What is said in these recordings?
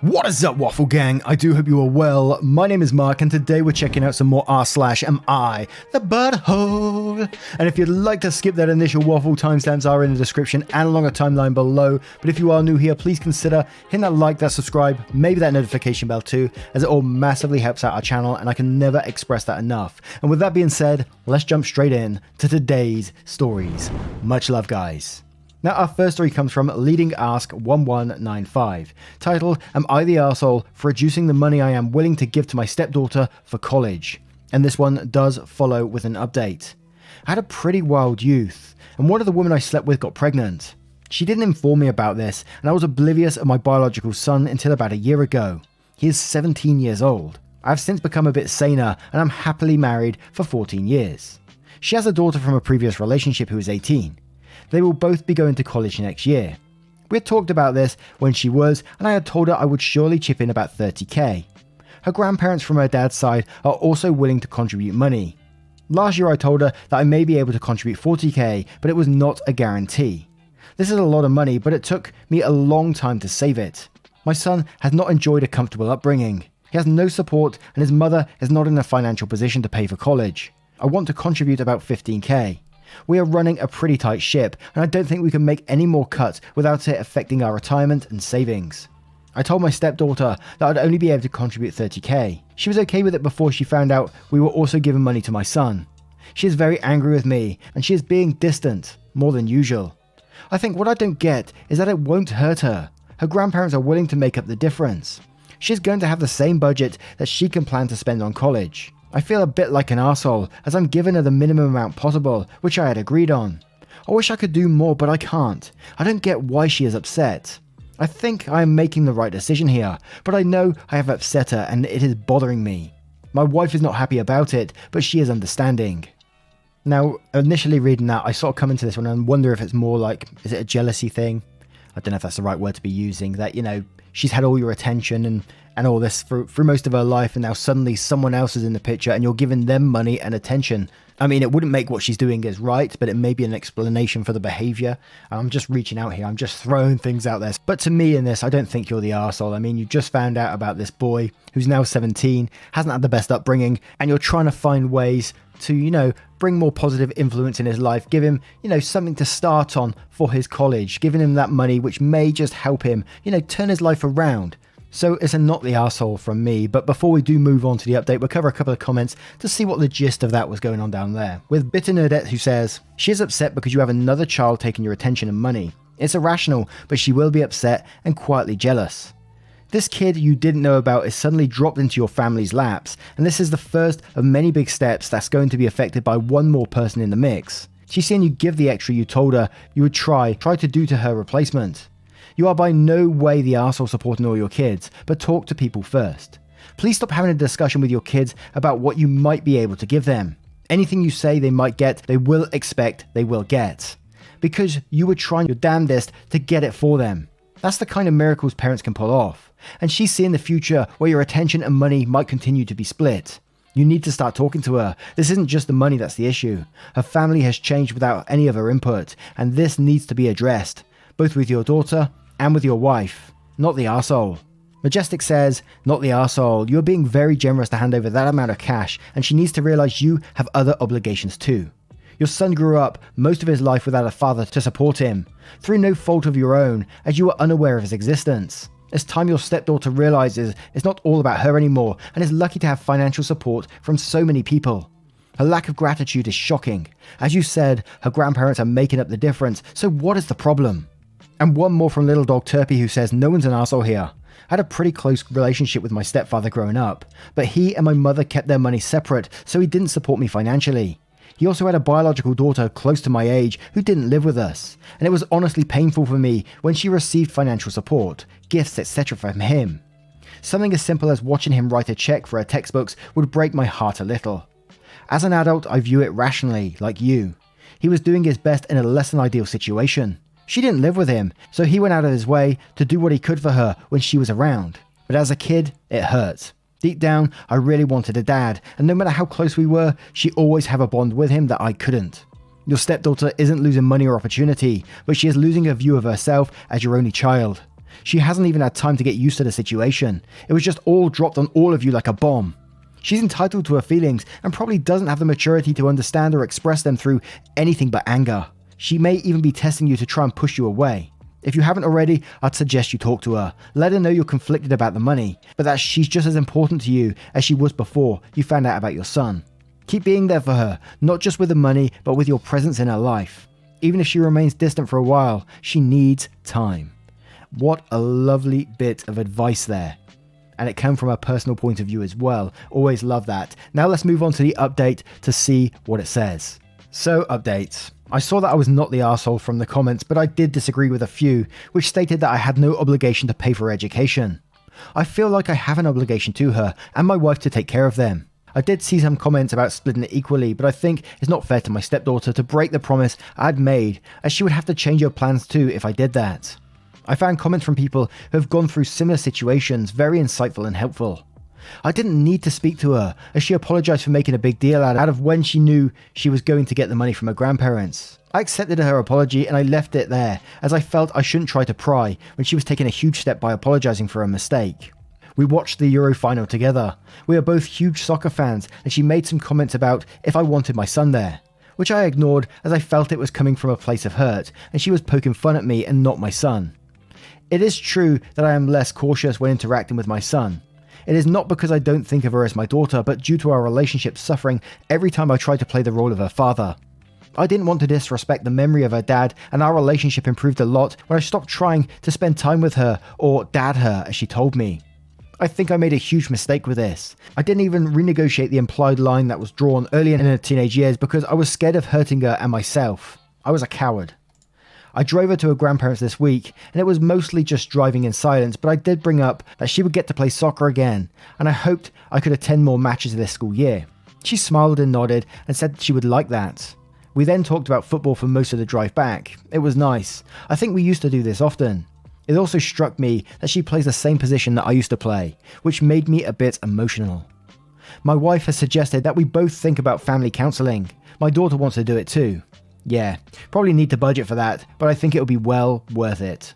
What is up, Waffle Gang? I do hope you are well. My name is Mark, and today we're checking out some more r/am I, the butthole. And if you'd like to skip that initial waffle, timestamps are in the description and along a timeline below. But if you are new here, please consider hitting that like, that subscribe, maybe that notification bell too, as it all massively helps out our channel, and I can never express that enough. And with that being said, let's jump straight in to today's stories. Much love, guys. Now, our first story comes from Leading Ask 1195, titled, Am I the Arsehole for reducing the money I am willing to give to my stepdaughter for college? And this one does follow with an update. I had a pretty wild youth, and one of the women I slept with got pregnant. She didn't inform me about this, and I was oblivious of my biological son until about a year ago. He is 17 years old. I have since become a bit saner, and I'm happily married for 14 years. She has a daughter from a previous relationship who is 18. They will both be going to college next year. We had talked about this when she was, and I had told her I would surely chip in about 30k. Her grandparents from her dad's side are also willing to contribute money. Last year I told her that I may be able to contribute 40k, but it was not a guarantee. This is a lot of money, but it took me a long time to save it. My son has not enjoyed a comfortable upbringing. He has no support, and his mother is not in a financial position to pay for college. I want to contribute about 15k. We are running a pretty tight ship, and I don't think we can make any more cuts without it affecting our retirement and savings. I told my stepdaughter that I'd only be able to contribute 30k. She was okay with it before she found out we were also giving money to my son. She is very angry with me, and she is being distant, more than usual. I think what I don't get is that it won't hurt her. Her grandparents are willing to make up the difference. She's going to have the same budget that she can plan to spend on college. I feel a bit like an arsehole, as I'm giving her the minimum amount possible, which I had agreed on. I wish I could do more, but I can't. I don't get why she is upset. I think I am making the right decision here, but I know I have upset her and it is bothering me. My wife is not happy about it, but she is understanding. Now, initially reading that, I sort of come into this one and wonder if it's more like, is it a jealousy thing? I don't know if that's the right word to be using, that, you know, she's had all your attention and all this through most of her life, and now suddenly someone else is in the picture and you're giving them money and attention. I mean, it wouldn't make what she's doing as right, but it may be an explanation for the behavior. I'm just reaching out here. I'm just throwing things out there. But to me in this, I don't think you're the arsehole. I mean, you just found out about this boy who's now 17, hasn't had the best upbringing, and you're trying to find ways to, you know, bring more positive influence in his life, give him, you know, something to start on for his college, giving him that money which may just help him, you know, turn his life around. So it's a not the arsehole from me, but before we do move on to the update, we'll cover a couple of comments to see what the gist of that was going on down there. With Bitter Nerdette, who says, she is upset because you have another child taking your attention and money. It's irrational, but she will be upset and quietly jealous. This kid you didn't know about is suddenly dropped into your family's laps, and this is the first of many big steps that's going to be affected by one more person in the mix. She's seen you give the extra you told her you would try to do to her replacement. You are by no way the arsehole supporting all your kids, but talk to people first. Please stop having a discussion with your kids about what you might be able to give them. Anything you say they might get, they will expect they will get. Because you were trying your damnedest to get it for them. That's the kind of miracles parents can pull off. And she's seeing the future where your attention and money might continue to be split. You need to start talking to her. This isn't just the money that's the issue. Her family has changed without any of her input, and this needs to be addressed, both with your daughter and with your wife. Not the arsehole. Majestic says, not the arsehole. You're being very generous to hand over that amount of cash, and she needs to realize you have other obligations too. Your son grew up most of his life without a father to support him, through no fault of your own, as you were unaware of his existence. It's time your stepdaughter realizes it's not all about her anymore, and is lucky to have financial support from so many people. Her lack of gratitude is shocking. As you said, her grandparents are making up the difference, so what is the problem? And one more from Little Dog Turpy, who says, no one's an arsehole here. I had a pretty close relationship with my stepfather growing up, but he and my mother kept their money separate, so he didn't support me financially. He also had a biological daughter close to my age who didn't live with us, and it was honestly painful for me when she received financial support, gifts, etc. from him. Something as simple as watching him write a check for her textbooks would break my heart a little. As an adult, I view it rationally, like you. He was doing his best in a less than ideal situation. She didn't live with him, so he went out of his way to do what he could for her when she was around. But as a kid, it hurt. Deep down, I really wanted a dad, and no matter how close we were, she always had a bond with him that I couldn't. Your stepdaughter isn't losing money or opportunity, but she is losing a view of herself as your only child. She hasn't even had time to get used to the situation. It was just all dropped on all of you like a bomb. She's entitled to her feelings and probably doesn't have the maturity to understand or express them through anything but anger. She may even be testing you to try and push you away. If you haven't already, I'd suggest you talk to her. Let her know you're conflicted about the money, but that she's just as important to you as she was before you found out about your son. Keep being there for her, not just with the money, but with your presence in her life. Even if she remains distant for a while, she needs time. What a lovely bit of advice there. And it came from a personal point of view as well. Always love that. Now let's move on to the update to see what it says. So, updates. I saw that I was not the arsehole from the comments, but I did disagree with a few, which stated that I had no obligation to pay for her education. I feel like I have an obligation to her and my wife to take care of them. I did see some comments about splitting it equally, but I think it's not fair to my stepdaughter to break the promise I'd made, as she would have to change her plans too if I did that. I found comments from people who have gone through similar situations very insightful and helpful. I didn't need to speak to her, as she apologised for making a big deal out of when she knew she was going to get the money from her grandparents. I accepted her apology and I left it there, as I felt I shouldn't try to pry when she was taking a huge step by apologising for a mistake. We watched the Euro final together. We are both huge soccer fans, and she made some comments about if I wanted my son there, which I ignored as I felt it was coming from a place of hurt, and she was poking fun at me and not my son. It is true that I am less cautious when interacting with my son. It is not because I don't think of her as my daughter, but due to our relationship suffering every time I try to play the role of her father. I didn't want to disrespect the memory of her dad, and our relationship improved a lot when I stopped trying to spend time with her, or dad her as she told me. I think I made a huge mistake with this. I didn't even renegotiate the implied line that was drawn early in her teenage years because I was scared of hurting her and myself. I was a coward. I drove her to her grandparents this week, and it was mostly just driving in silence, but I did bring up that she would get to play soccer again, and I hoped I could attend more matches this school year. She smiled and nodded and said she would like that. We then talked about football for most of the drive back. It was nice. I think we used to do this often. It also struck me that she plays the same position that I used to play, which made me a bit emotional. My wife has suggested that we both think about family counselling. My daughter wants to do it too. Yeah, probably need to budget for that, but I think it'll be well worth it.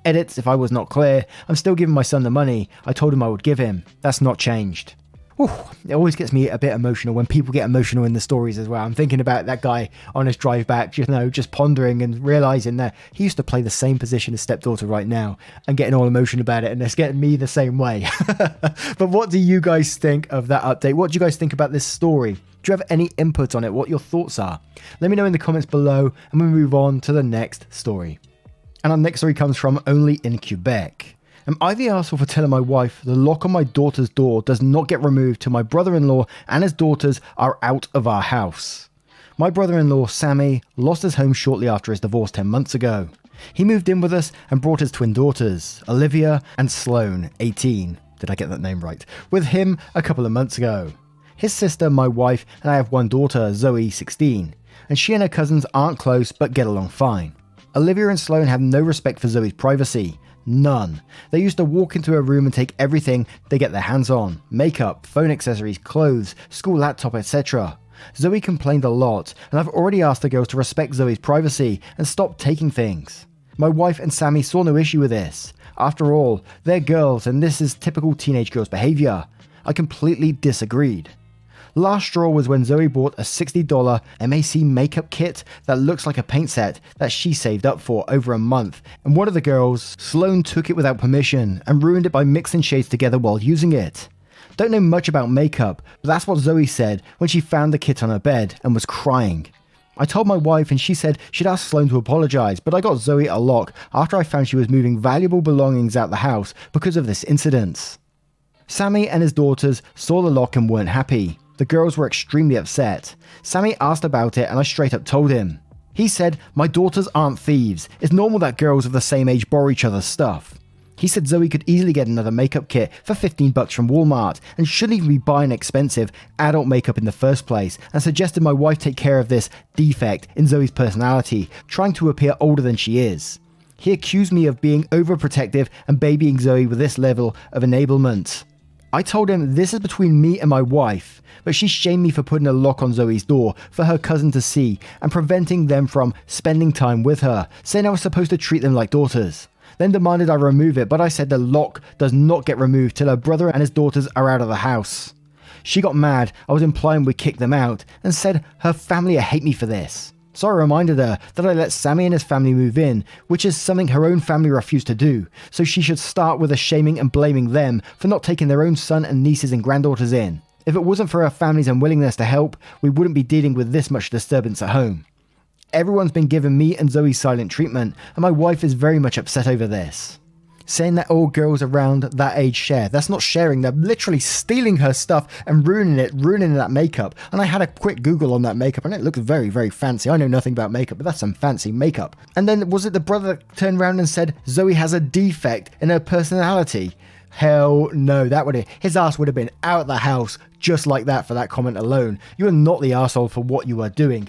Edits, if I was not clear, I'm still giving my son the money I told him I would give him. That's not changed. Whew, it always gets me a bit emotional when people get emotional in the stories as well. I'm thinking about that guy on his drive back, just pondering and realising that he used to play the same position as stepdaughter right now and getting all emotional about it, and it's getting me the same way. But what do you guys think of that update? What do you guys think about this story? Do you have any input on it? What your thoughts are? Let me know in the comments below, and we'll move on to the next story. And our next story comes from Only in Quebec. Am I the arsehole for telling my wife the lock on my daughter's door does not get removed till my brother-in-law and his daughters are out of our house? My brother-in-law, Sammy, lost his home shortly after his divorce 10 months ago. He moved in with us and brought his twin daughters, Olivia and Sloane, 18. Did I get that name right? With him a couple of months ago. His sister, my wife, and I have one daughter, Zoe, 16. And she and her cousins aren't close but get along fine. Olivia and Sloane have no respect for Zoe's privacy. None. They used to walk into her room and take everything they get their hands on. Makeup, phone accessories, clothes, school laptop, etc. Zoe complained a lot, and I've already asked the girls to respect Zoe's privacy and stop taking things. My wife and Sammy saw no issue with this. After all, they're girls and this is typical teenage girls' behaviour. I completely disagreed. Last straw was when Zoe bought a $60 MAC makeup kit that looks like a paint set that she saved up for over a month, and one of the girls, Sloane, took it without permission and ruined it by mixing shades together while using it. Don't know much about makeup, but that's what Zoe said when she found the kit on her bed and was crying. I told my wife and she said she'd ask Sloane to apologise, but I got Zoe a lock after I found she was moving valuable belongings out the house because of this incident. Sammy and his daughters saw the lock and weren't happy. The girls were extremely upset. Sammy asked about it and I straight up told him. He said, "My daughters aren't thieves. It's normal that girls of the same age borrow each other's stuff." He said Zoe could easily get another makeup kit for $15 from Walmart and shouldn't even be buying expensive adult makeup in the first place, and suggested my wife take care of this defect in Zoe's personality, trying to appear older than she is. He accused me of being overprotective and babying Zoe with this level of enablement. I told him this is between me and my wife, but she shamed me for putting a lock on Zoe's door for her cousin to see and preventing them from spending time with her, saying I was supposed to treat them like daughters. then demanded I remove it, but I said the lock does not get removed till her brother and his daughters are out of the house. She got mad, I was implying we kicked them out, and said her family hate me for this. So I reminded her that I let Sammy and his family move in, which is something her own family refused to do, so she should start with the shaming and blaming them for not taking their own son and nieces and granddaughters in. If it wasn't for her family's unwillingness to help, we wouldn't be dealing with this much disturbance at home. Everyone's been giving me and Zoe silent treatment, and my wife is very much upset over this. Saying that all girls around that age share. That's not sharing, they're literally stealing her stuff and ruining that makeup. And I had a quick Google on that makeup and it looks very, very fancy. I know nothing about makeup, but that's some fancy makeup. And then was it the brother that turned around and said Zoe has a defect in her personality? Hell no, his ass would have been out of the house just like that for that comment alone. You are not the arsehole for what you are doing.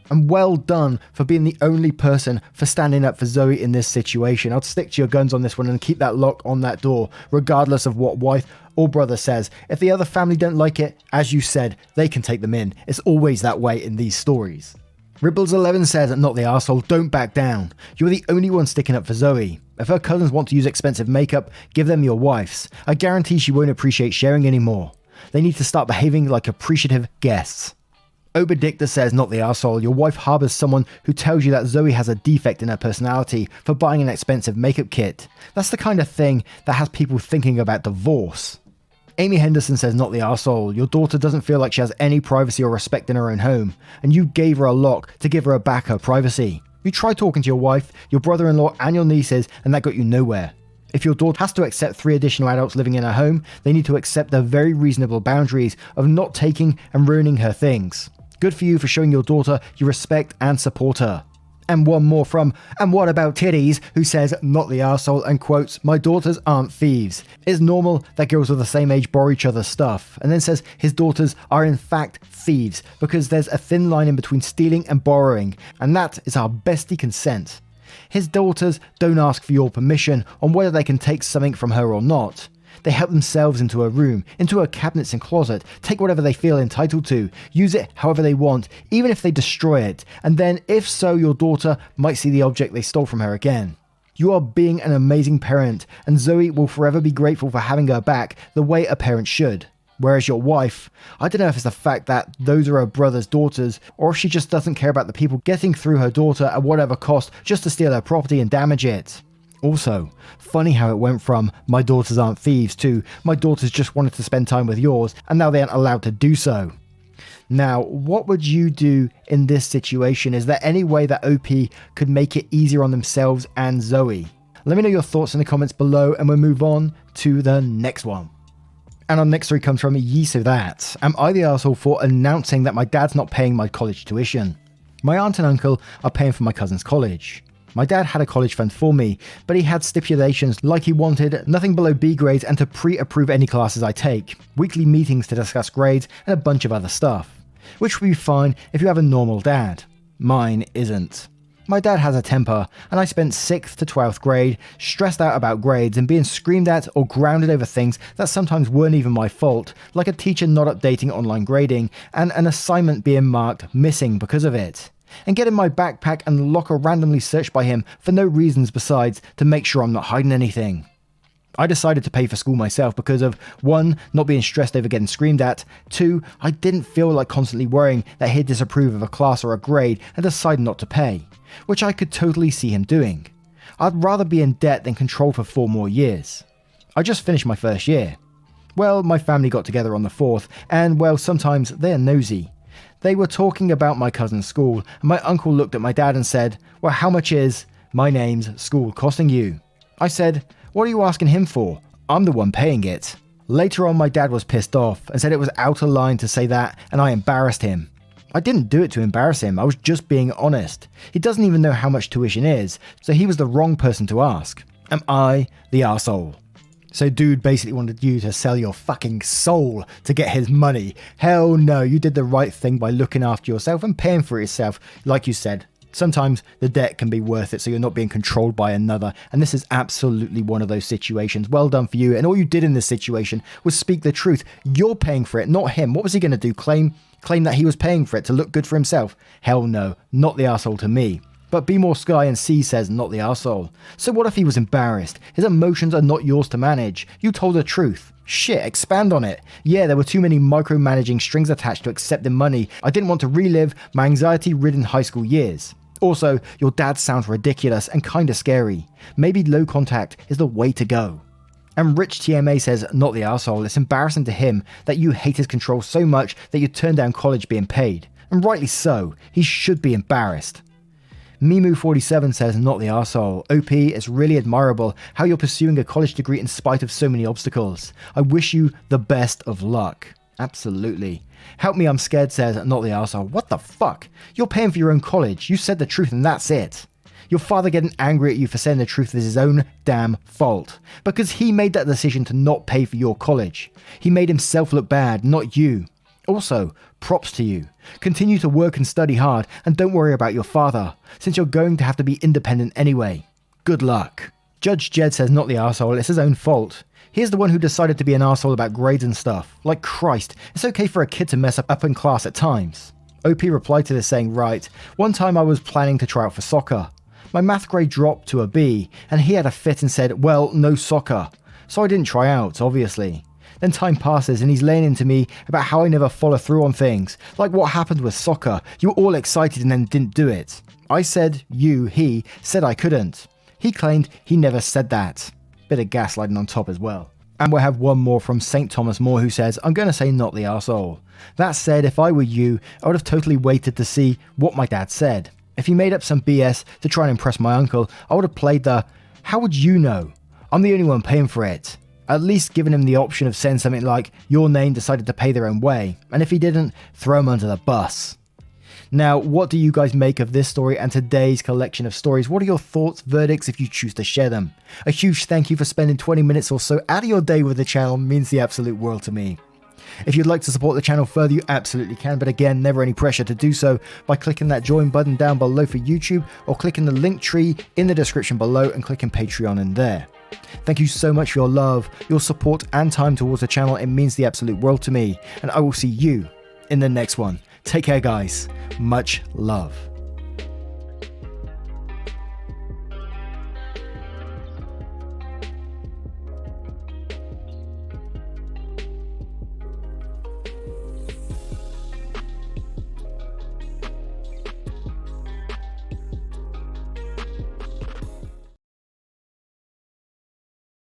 And well done for being the only person for standing up for Zoe in this situation. I'd stick to your guns on this one and keep that lock on that door, regardless of what wife or brother says. If the other family don't like it, as you said, they can take them in. It's always that way in these stories. Ribbles11 says, not the arsehole, don't back down. You're the only one sticking up for Zoe. If her cousins want to use expensive makeup, give them your wife's. I guarantee she won't appreciate sharing anymore. They need to start behaving like appreciative guests. Obedicta says, not the arsehole, your wife harbours someone who tells you that Zoe has a defect in her personality for buying an expensive makeup kit. That's the kind of thing that has people thinking about divorce. Amy Henderson says, not the arsehole, your daughter doesn't feel like she has any privacy or respect in her own home, and you gave her a lock to give her back her privacy. You tried talking to your wife, your brother-in-law and your nieces, and that got you nowhere. If your daughter has to accept 3 additional adults living in her home, they need to accept the very reasonable boundaries of not taking and ruining her things. Good for you for showing your daughter you respect and support her. And one more from And What About Titties, who says, not the arsehole, and quotes, my daughters aren't thieves. It's normal that girls of the same age borrow each other's stuff. And then says his daughters are in fact thieves, because there's a thin line in between stealing and borrowing, and that is our bestie consent. His daughters don't ask for your permission on whether they can take something from her or not. They help themselves into a room, into her cabinets and closet, take whatever they feel entitled to, use it however they want, even if they destroy it, and then, if so, your daughter might see the object they stole from her again. You are being an amazing parent, and Zoe will forever be grateful for having her back the way a parent should. Whereas your wife, I don't know if it's the fact that those are her brother's daughters, or if she just doesn't care about the people getting through her daughter at whatever cost just to steal her property and damage it. Also, funny how it went from my daughters aren't thieves to my daughters just wanted to spend time with yours and now they aren't allowed to do so. Now, what would you do in this situation? Is there any way that OP could make it easier on themselves and Zoe? Let me know your thoughts in the comments below and we'll move on to the next one. And our next story comes from Ye So That. Am I the arsehole for announcing that my dad's not paying my college tuition? My aunt and uncle are paying for my cousin's college. My dad had a college fund for me, but he had stipulations like he wanted nothing below B grades and to pre-approve any classes I take, weekly meetings to discuss grades, and a bunch of other stuff. Which would be fine if you have a normal dad. Mine isn't. My dad has a temper, and I spent 6th to 12th grade stressed out about grades and being screamed at or grounded over things that sometimes weren't even my fault, like a teacher not updating online grading and an assignment being marked missing because of it. And getting my backpack and locker randomly searched by him for no reasons besides to make sure I'm not hiding anything. I decided to pay for school myself because of 1. Not being stressed over getting screamed at, 2. I didn't feel like constantly worrying that he'd disapprove of a class or a grade and decide not to pay, which I could totally see him doing. I'd rather be in debt than controlled for 4 more years. I just finished my first year. Well, my family got together on the 4th, and well, sometimes they're nosy. They were talking about my cousin's school, and my uncle looked at my dad and said, well, how much is my name's school costing you? I said, what are you asking him for? I'm the one paying it. Later on, my dad was pissed off and said it was out of line to say that, and I embarrassed him. I didn't do it to embarrass him, I was just being honest. He doesn't even know how much tuition is, so he was the wrong person to ask. Am I the arsehole? So dude basically wanted you to sell your fucking soul to get his money. Hell no, you did the right thing by looking after yourself and paying for yourself. Like you said, sometimes the debt can be worth it so you're not being controlled by another. And this is absolutely one of those situations. Well done for you. And all you did in this situation was speak the truth. You're paying for it, not him. What was he going to do? Claim that he was paying for it to look good for himself? Hell no, not the arsehole to me. But Be More Sky and C says not the arsehole. So what if he was embarrassed? His emotions are not yours to manage. You told the truth. Shit, expand on it. Yeah, there were too many micromanaging strings attached to accepting money. I didn't want to relive my anxiety-ridden high school years. Also, your dad sounds ridiculous and kinda scary. Maybe low contact is the way to go. And Rich TMA says, not the arsehole. It's embarrassing to him that you hate his control so much that you turned down college being paid. And rightly so. He should be embarrassed. Mimu47 says, not the arsehole. OP, it's really admirable how you're pursuing a college degree in spite of so many obstacles. I wish you the best of luck. Absolutely. Help me, I'm scared says, not the arsehole. What the fuck? You're paying for your own college. You said the truth and that's it. Your father getting angry at you for saying the truth is his own damn fault. Because he made that decision to not pay for your college. He made himself look bad, not you. Also, props to you. Continue to work and study hard and don't worry about your father, since you're going to have to be independent anyway. Good luck. Judge Jed says, not the arsehole, it's his own fault. He's the one who decided to be an arsehole about grades and stuff. Like Christ, it's okay for a kid to mess up in class at times. OP replied to this saying, right, one time I was planning to try out for soccer. My math grade dropped to a B, and he had a fit and said, well, no soccer. So I didn't try out, obviously. Then time passes and he's laying into me about how I never follow through on things, like what happened with soccer. You were all excited and then didn't do it. I said he said I couldn't. He claimed he never said that. Bit of gaslighting on top as well. And we'll have one more from St. Thomas More who says, I'm going to say not the arsehole. That said, if I were you, I would have totally waited to see what my dad said. If he made up some BS to try and impress my uncle, I would have played the, how would you know? I'm the only one paying for it. At least giving him the option of saying something like, your name decided to pay their own way, and if he didn't, throw him under the bus. Now, what do you guys make of this story and today's collection of stories? What are your thoughts, verdicts if you choose to share them? A huge thank you for spending 20 minutes or so out of your day with the channel, means the absolute world to me. If you'd like to support the channel further, you absolutely can, but again, never any pressure to do so by clicking that join button down below for YouTube or clicking the link tree in the description below and clicking Patreon in there. Thank you so much for your love, your support and time towards the channel. It means the absolute world to me, and I will see you in the next one. Take care, guys. Much love.